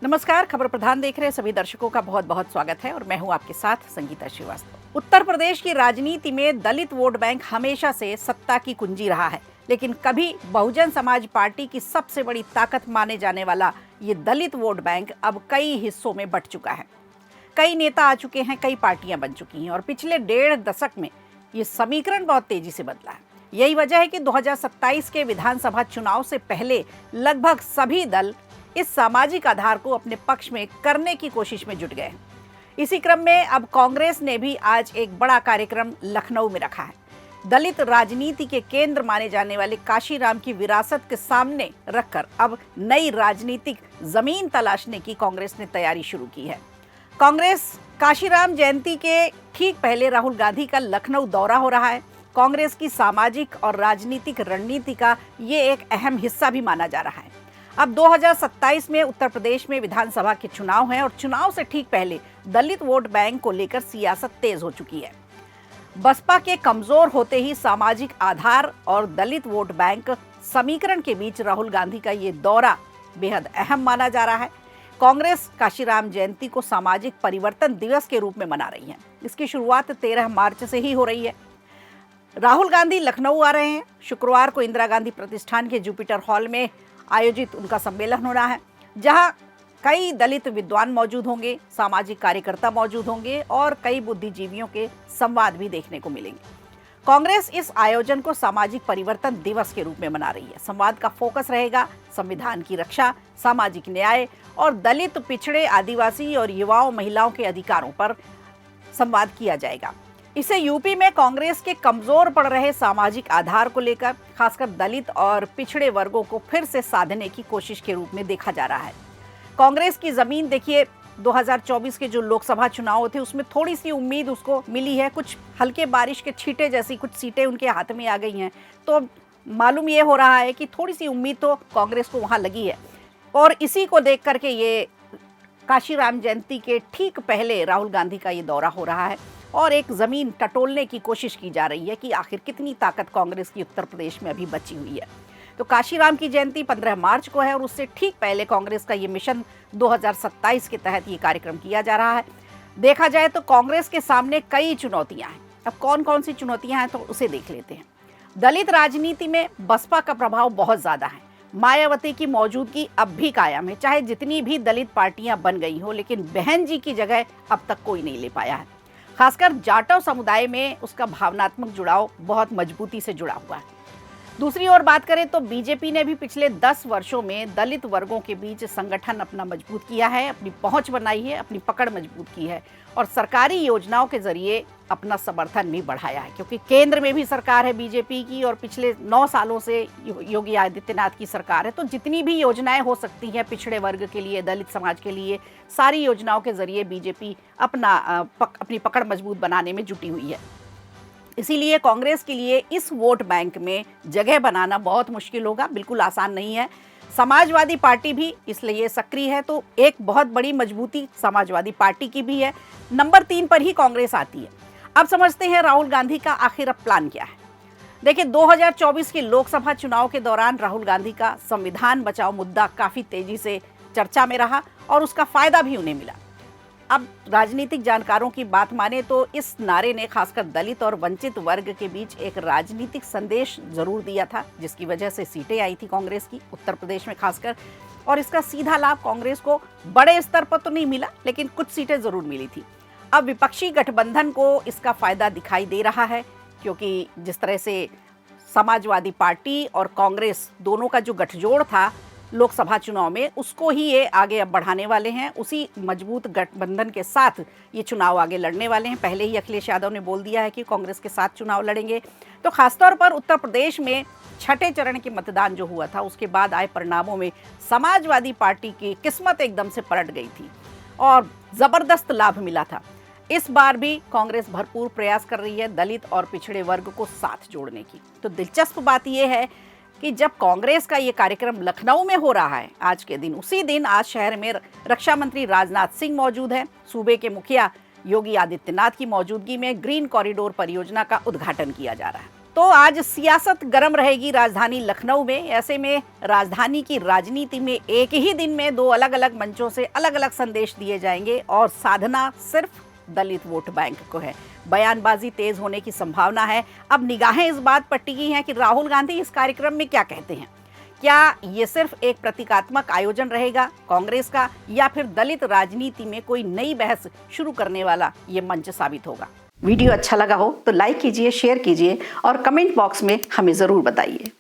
नमस्कार। खबर प्रधान देख रहे सभी दर्शकों का बहुत बहुत स्वागत है और मैं हूं आपके साथ संगीता श्रीवास्तव। उत्तर प्रदेश की राजनीति में दलित वोट बैंक हमेशा से सत्ता की कुंजी रहा है, लेकिन कभी बहुजन समाज पार्टी की सबसे बड़ी ताकत माने जाने वाला ये दलित वोट बैंक अब कई हिस्सों में बंट चुका है। कई नेता आ चुके हैं, कई पार्टियां बन चुकी हैं और पिछले 1.5 दशक में ये समीकरण बहुत तेजी से बदला है। यही वजह है कि 2027 के विधानसभा चुनाव से पहले लगभग सभी दल इस सामाजिक आधार को अपने पक्ष में करने की कोशिश में जुट गए हैं। इसी क्रम में अब कांग्रेस ने भी आज एक बड़ा कार्यक्रम लखनऊ में रखा है। दलित राजनीति के केंद्र माने जाने वाले काशीराम की विरासत के सामने रखकर अब नई राजनीतिक जमीन तलाशने की कांग्रेस ने तैयारी शुरू की है। कांग्रेस काशीराम जयंती के ठीक पहले राहुल गांधी का लखनऊ दौरा हो रहा है। कांग्रेस की सामाजिक और राजनीतिक रणनीति का ये एक अहम हिस्सा भी माना जा रहा है। अब 2027 में उत्तर प्रदेश में विधानसभा के चुनाव हैं और चुनाव से ठीक पहले दलित वोट बैंक को लेकर सियासत तेज हो चुकी है। बसपा के कमजोर होते ही सामाजिक आधार और दलित वोट बैंक समीकरण के बीच राहुल गांधी का ये दौरा बेहद अहम माना जा रहा है। कांग्रेस काशीराम जयंती को सामाजिक परिवर्तन दिवस के रूप में मना रही है। इसकी शुरुआत 13 मार्च से ही हो रही है। राहुल गांधी लखनऊ आ रहे हैं। शुक्रवार को इंदिरा गांधी प्रतिष्ठान के जुपिटर हॉल में आयोजित उनका सम्मेलन होना है, जहां कई दलित विद्वान मौजूद होंगे, सामाजिक कार्यकर्ता मौजूद होंगे और कई बुद्धिजीवियों के संवाद भी देखने को मिलेंगे। कांग्रेस इस आयोजन को सामाजिक परिवर्तन दिवस के रूप में मना रही है। संवाद का फोकस रहेगा संविधान की रक्षा, सामाजिक न्याय और दलित, पिछड़े, आदिवासी और युवाओं महिलाओं के अधिकारों पर संवाद किया जाएगा। इसे यूपी में कांग्रेस के कमजोर पड़ रहे सामाजिक आधार को लेकर खासकर दलित और पिछड़े वर्गों को फिर से साधने की कोशिश के रूप में देखा जा रहा है। कांग्रेस की जमीन देखिए, 2024 के जो लोकसभा चुनाव थे उसमें थोड़ी सी उम्मीद उसको मिली है। कुछ हल्के बारिश के छींटे जैसी कुछ सीटें उनके हाथ में आ गई हैं, तो मालूम ये हो रहा है कि थोड़ी सी उम्मीद तो कांग्रेस को वहाँ लगी है। और इसी को देख करके ये काशीराम जयंती के ठीक पहले राहुल गांधी का ये दौरा हो रहा है और एक जमीन टटोलने की कोशिश की जा रही है कि आखिर कितनी ताकत कांग्रेस की उत्तर प्रदेश में अभी बची हुई है। तो काशीराम की जयंती 15 मार्च को है और उससे ठीक पहले कांग्रेस का ये मिशन 2027 के तहत ये कार्यक्रम किया जा रहा है। देखा जाए तो कांग्रेस के सामने कई चुनौतियां हैं। अब कौन कौन सी चुनौतियां हैं तो उसे देख लेते हैं। दलित राजनीति में बसपा का प्रभाव बहुत ज्यादा है। मायावती की मौजूदगी अब भी कायम है, चाहे जितनी भी दलित पार्टियां बन गई हो, लेकिन बहन जी की जगह अब तक कोई नहीं ले पाया है। खासकर जाटव समुदाय में उसका भावनात्मक जुड़ाव बहुत मजबूती से जुड़ा हुआ है। दूसरी ओर बात करें तो बीजेपी ने भी पिछले 10 वर्षों में दलित वर्गों के बीच संगठन अपना मजबूत किया है, अपनी पहुंच बनाई है, अपनी पकड़ मजबूत की है और सरकारी योजनाओं के जरिए अपना समर्थन भी बढ़ाया है। क्योंकि केंद्र में भी सरकार है बीजेपी की और पिछले 9 सालों से योगी आदित्यनाथ की सरकार है, तो जितनी भी योजनाएं हो सकती हैं पिछड़े वर्ग के लिए, दलित समाज के लिए, सारी योजनाओं के जरिए बीजेपी अपनी पकड़ मजबूत बनाने में जुटी हुई है। इसीलिए कांग्रेस के लिए इस वोट बैंक में जगह बनाना बहुत मुश्किल होगा, बिल्कुल आसान नहीं है। समाजवादी पार्टी भी इसलिए सक्रिय है, तो एक बहुत बड़ी मजबूती समाजवादी पार्टी की भी है। नंबर 3 पर ही कांग्रेस आती है। अब समझते हैं राहुल गांधी का आखिर अब प्लान क्या है। देखिए, 2024 के लोकसभा चुनाव के दौरान राहुल गांधी का संविधान बचाओ मुद्दा काफी तेजी से चर्चा में रहा और उसका फायदा भी उन्हें मिला। अब राजनीतिक जानकारों की बात माने तो इस नारे ने खासकर दलित और वंचित वर्ग के बीच एक राजनीतिक संदेश जरूर दिया था, जिसकी वजह से सीटें आई थी कांग्रेस की उत्तर प्रदेश में खासकर। और इसका सीधा लाभ कांग्रेस को बड़े स्तर पर तो नहीं मिला, लेकिन कुछ सीटें जरूर मिली थी। अब विपक्षी गठबंधन को इसका फायदा दिखाई दे रहा है, क्योंकि जिस तरह से समाजवादी पार्टी और कांग्रेस दोनों का जो गठजोड़ था लोकसभा चुनाव में, उसको ही ये आगे अब बढ़ाने वाले हैं। उसी मजबूत गठबंधन के साथ ये चुनाव आगे लड़ने वाले हैं। पहले ही अखिलेश यादव ने बोल दिया है कि कांग्रेस के साथ चुनाव लड़ेंगे। तो खासतौर पर उत्तर प्रदेश में छठे चरण के मतदान जो हुआ था, उसके बाद आए परिणामों में समाजवादी पार्टी की किस्मत एकदम से पलट गई थी और जबरदस्त लाभ मिला था। इस बार भी कांग्रेस भरपूर प्रयास कर रही है दलित और पिछड़े वर्ग को साथ जोड़ने की। तो दिलचस्प बात यह है कि जब कांग्रेस का ये कार्यक्रम लखनऊ में हो रहा है आज के दिन, उसी दिन आज शहर में रक्षा मंत्री राजनाथ सिंह मौजूद हैं। सूबे के मुखिया योगी आदित्यनाथ की मौजूदगी में ग्रीन कॉरिडोर परियोजना का उद्घाटन किया जा रहा है। तो आज सियासत गर्म रहेगी राजधानी लखनऊ में। ऐसे में राजधानी की राजनीति में एक ही दिन में दो अलग अलग मंचों से अलग अलग संदेश दिए जाएंगे और साधना सिर्फ दलित वोट बैंक को है। बयानबाजी तेज होने की संभावना है। अब निगाहें इस बात पर टिकी हैं कि राहुल गांधी इस कार्यक्रम में क्या कहते हैं। क्या ये सिर्फ एक प्रतीकात्मक आयोजन रहेगा कांग्रेस का, या फिर दलित राजनीति में कोई नई बहस शुरू करने वाला ये मंच साबित होगा। वीडियो अच्छा लगा हो तो लाइक कीजिए, शेयर कीजिए और कमेंट बॉक्स में हमें ज़रूर बताइए।